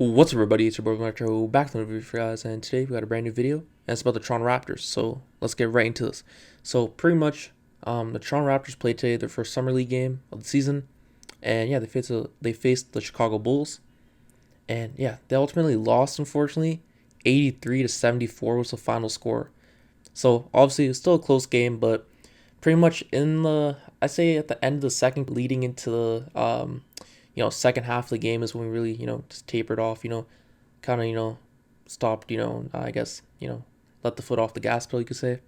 What's up, everybody? It's your boy Metro back to the review for you guys, and today we got a brand new video, and it's about the Toronto Raptors. So let's get right into this. So pretty much, the Toronto Raptors played today their first summer league game of the season, and yeah, they faced the Chicago Bulls, and yeah, they ultimately lost. Unfortunately, 83-74 was the final score. So obviously, it's still a close game, but pretty much I say at the end of the second, leading into the second half of the game is when we really just tapered off. Kind of stopped. I guess let the foot off the gas pedal, you could say.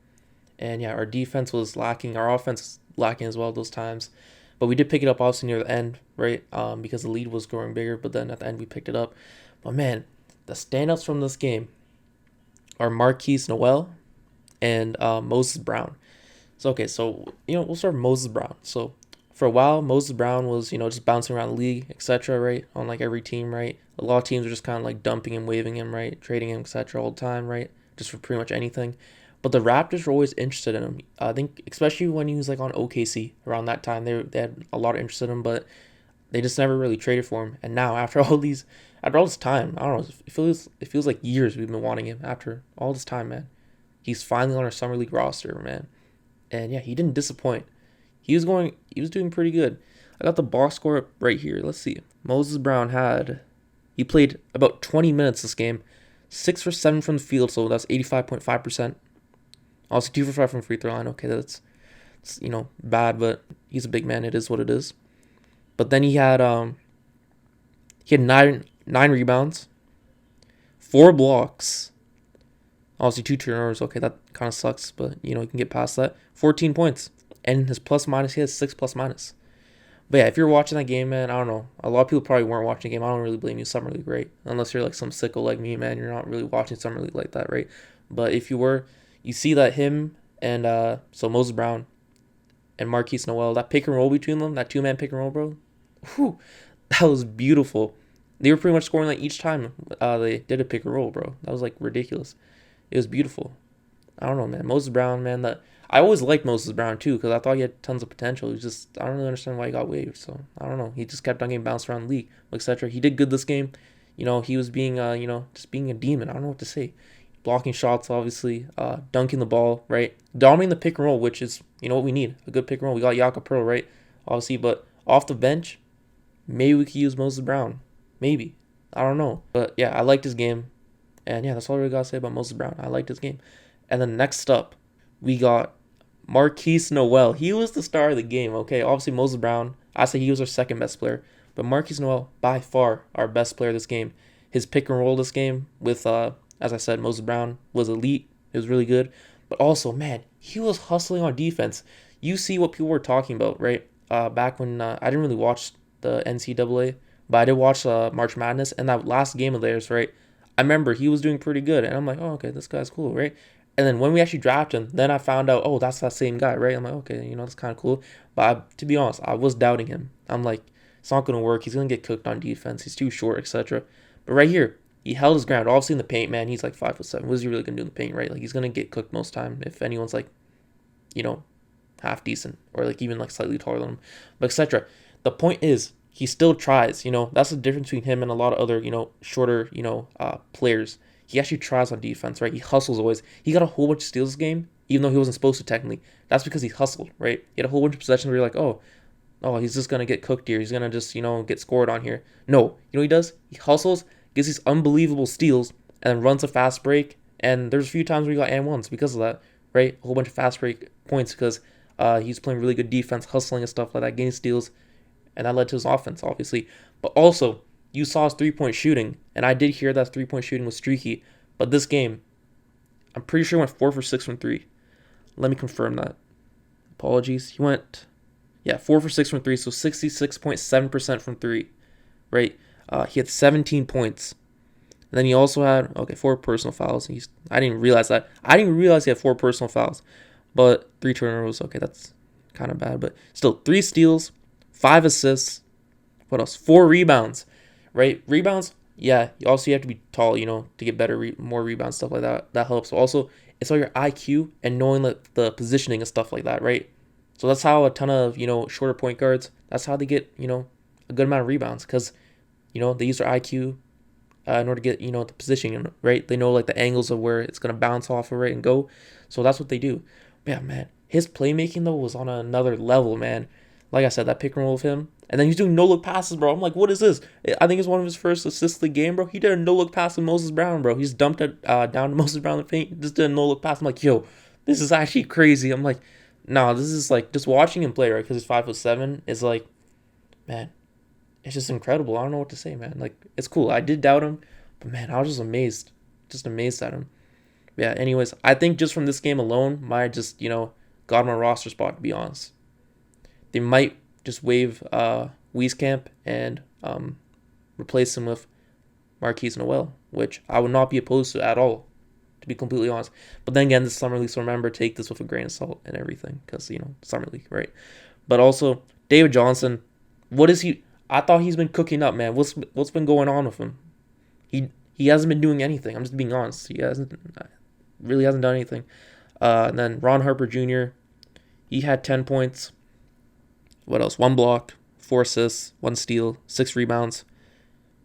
And yeah, our defense was lacking, our offense was lacking as well those times. But we did pick it up obviously near the end, right? Because the lead was growing bigger, but then at the end we picked it up. But man, the standouts from this game are Markquis Nowell and Moses Brown. So okay, so we'll start with Moses Brown. So for a while, Moses Brown was just bouncing around the league, etc. Right, on like every team, right? A lot of teams are just kind of like dumping him, waving him, right, trading him, etc. all the time, right? Just for pretty much anything. But the Raptors were always interested in him. I think especially when he was like on OKC around that time, they had a lot of interest in him, but they just never really traded for him. And now after all this time, I don't know, it feels like years we've been wanting him after all this time, man. He's finally on our summer league roster, man. And yeah, he didn't disappoint. He was doing pretty good. I got the box score up right here. Let's see. Moses Brown he played about 20 minutes this game. 6 for 7 from the field, so that's 85.5%. Also 2 for 5 from free throw line. Okay, that's bad, but he's a big man. It is what it is. But then he had nine rebounds, 4 blocks, obviously 2 turnovers. Okay, that kind of sucks, but you can get past that. 14 points. And his plus minus, he has 6 plus minus. But yeah, if you're watching that game, man, I don't know. A lot of people probably weren't watching the game. I don't really blame you, Summer League, right? Unless you're like some sicko like me, man. You're not really watching Summer League like that, right? But if you were, you see that him and so Moses Brown and Marquis Noel, that pick and roll between them, that 2-man pick and roll, bro. Whew, that was beautiful. They were pretty much scoring like each time they did a pick and roll, bro. That was like ridiculous. It was beautiful. I don't know, man. Moses Brown, man. I always liked Moses Brown too because I thought he had tons of potential. I don't really understand why he got waived. So I don't know. He just kept on getting bounced around the league, etc. He did good this game. He was being, just being a demon. I don't know what to say. Blocking shots, obviously, dunking the ball, right? Dominating the pick and roll, which is what we need, a good pick and roll. We got Jakob Pearl, right? Obviously, but off the bench, maybe we could use Moses Brown. Maybe. I don't know. But yeah, I liked his game. And yeah, that's all I really got to say about Moses Brown. I liked his game. And then next up, we got Markquis Nowell. He was the star of the game, okay? Obviously, Moses Brown, I say he was our second best player. But Markquis Nowell, by far, our best player this game. His pick and roll this game with, as I said, Moses Brown was elite. It was really good. But also, man, he was hustling on defense. You see what people were talking about, right? Back when I didn't really watch the NCAA, but I did watch March Madness. And that last game of theirs, right? I remember he was doing pretty good. And I'm like, oh, okay, this guy's cool, right? And then when we actually drafted him, then I found out, oh, that's that same guy, right? I'm like, okay, that's kind of cool. But to be honest, I was doubting him. I'm like, it's not going to work. He's going to get cooked on defense. He's too short, etc. But right here, he held his ground. Obviously in the paint, man, he's like 5'7". What is he really going to do in the paint, right? Like, he's going to get cooked most time if anyone's like, half decent or like even like slightly taller than him, but etc. The point is, he still tries. That's the difference between him and a lot of other, shorter, players. He actually tries on defense, right? He hustles always. He got a whole bunch of steals this game, even though he wasn't supposed to technically. That's because he hustled, right? He had a whole bunch of possessions where you're like, oh, he's just gonna get cooked here. He's gonna just, get scored on here. No, what he does? He hustles, gets these unbelievable steals, and then runs a fast break. And there's a few times where he got and ones because of that, right? A whole bunch of fast break points because he's playing really good defense, hustling and stuff like that, getting steals, and that led to his offense, obviously. But also, you saw his 3-point shooting, and I did hear that 3-point shooting was streaky. But this game, I'm pretty sure he went 4 for 6 from 3. Let me confirm that. Apologies. He went, 4 for 6 from 3, so 66.7% from 3, right? He had 17 points. And then he also had, 4 personal fouls. I didn't realize that. I didn't realize he had 4 personal fouls. But 3 turnovers, okay, that's kind of bad. But still, 3 steals, 5 assists. What else? 4 rebounds. Right, rebounds. Yeah, you have to be tall, to get better, more rebounds, stuff like that. That helps. Also, it's all your IQ and knowing the positioning and stuff like that, right? So that's how a ton of shorter point guards. That's how they get a good amount of rebounds because they use their IQ, in order to get the positioning right. They know like the angles of where it's gonna bounce off of, right, and go. So that's what they do. But yeah, man, his playmaking though was on another level, man. Like I said, that pick and roll of him, and then he's doing no look passes, bro. I'm like, what is this? I think it's one of his first assists of the game, bro. He did a no look pass to Moses Brown, bro. He's dumped it down to Moses Brown in the paint. Just did a no look pass. I'm like, yo, this is actually crazy. I'm like, nah, this is like just watching him play, right? Because he's 5'7" is like, man, it's just incredible. I don't know what to say, man. Like, it's cool. I did doubt him, but man, I was just amazed at him. Yeah. Anyways, I think just from this game alone, might just got him a roster spot. To be honest, they might just waive Wieskamp and replace him with Markquis Nowell, which I would not be opposed to at all, to be completely honest. But then again, this summer league, so remember, take this with a grain of salt and everything, because summer league, right? But also David Johnson, what is he? I thought he's been cooking up, man. What's been going on with him? He hasn't been doing anything. I'm just being honest. He really hasn't done anything. And then Ron Harper Jr., he had 10 points. What else? 1 block, 4 assists, 1 steal, 6 rebounds.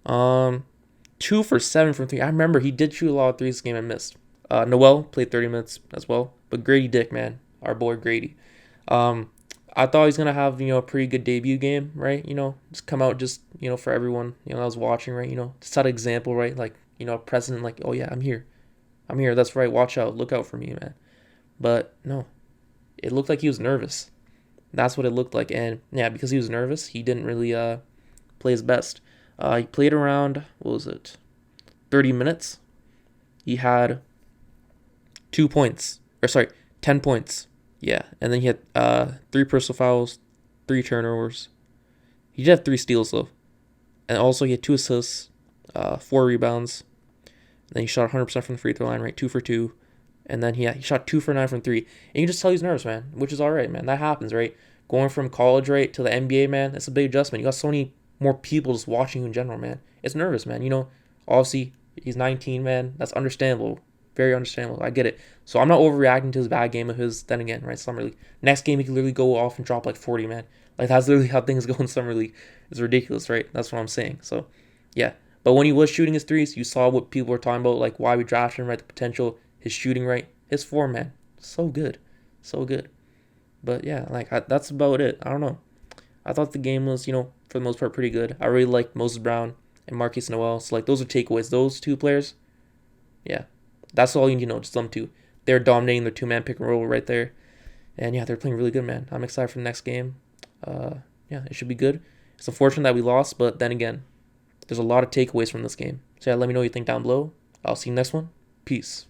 2 for 7 from 3. I remember he did shoot a lot of threes this game and missed. Noel played 30 minutes as well. But Grady Dick, man, our boy Grady. I thought he was gonna have a pretty good debut game, right? Just come out just for everyone that was watching, right? Just set an example, right? Like a precedent, like, oh yeah, I'm here. That's right. Watch out, look out for me, man. But no, it looked like he was nervous. That's what it looked like, and yeah, because he was nervous, he didn't really play his best. He played around, what was it, 30 minutes. He had 2 points, or sorry, 10 points. Yeah, and then he had 3 personal fouls, 3 turnovers. He did have 3 steals though, and also he had 2 assists, 4 rebounds. And then he shot 100% from the free throw line, right, 2 for 2. And then he shot 2 for 9 from 3. And you can just tell he's nervous, man, which is all right, man. That happens, right? Going from college, right, to the NBA, man, it's a big adjustment. You got so many more people just watching you in general, man. It's nervous, man. Obviously, he's 19, man. That's understandable. Very understandable. I get it. So I'm not overreacting to his bad game of his, then again, right, Summer League. Next game, he could literally go off and drop like 40, man. Like, that's literally how things go in Summer League. It's ridiculous, right? That's what I'm saying. So, yeah. But when he was shooting his threes, you saw what people were talking about, like why we drafted him, right? The potential, his shooting, right? His form, man. So good. So good. But yeah, that's about it. I don't know. I thought the game was, for the most part, pretty good. I really liked Moses Brown and Markquis Nowell. So, those are takeaways. Those 2 players, yeah. That's all you need to know, just them 2. They're dominating their 2-man pick and roll right there. And yeah, they're playing really good, man. I'm excited for the next game. Yeah, it should be good. It's unfortunate that we lost, but then again, there's a lot of takeaways from this game. So yeah, let me know what you think down below. I'll see you next one. Peace.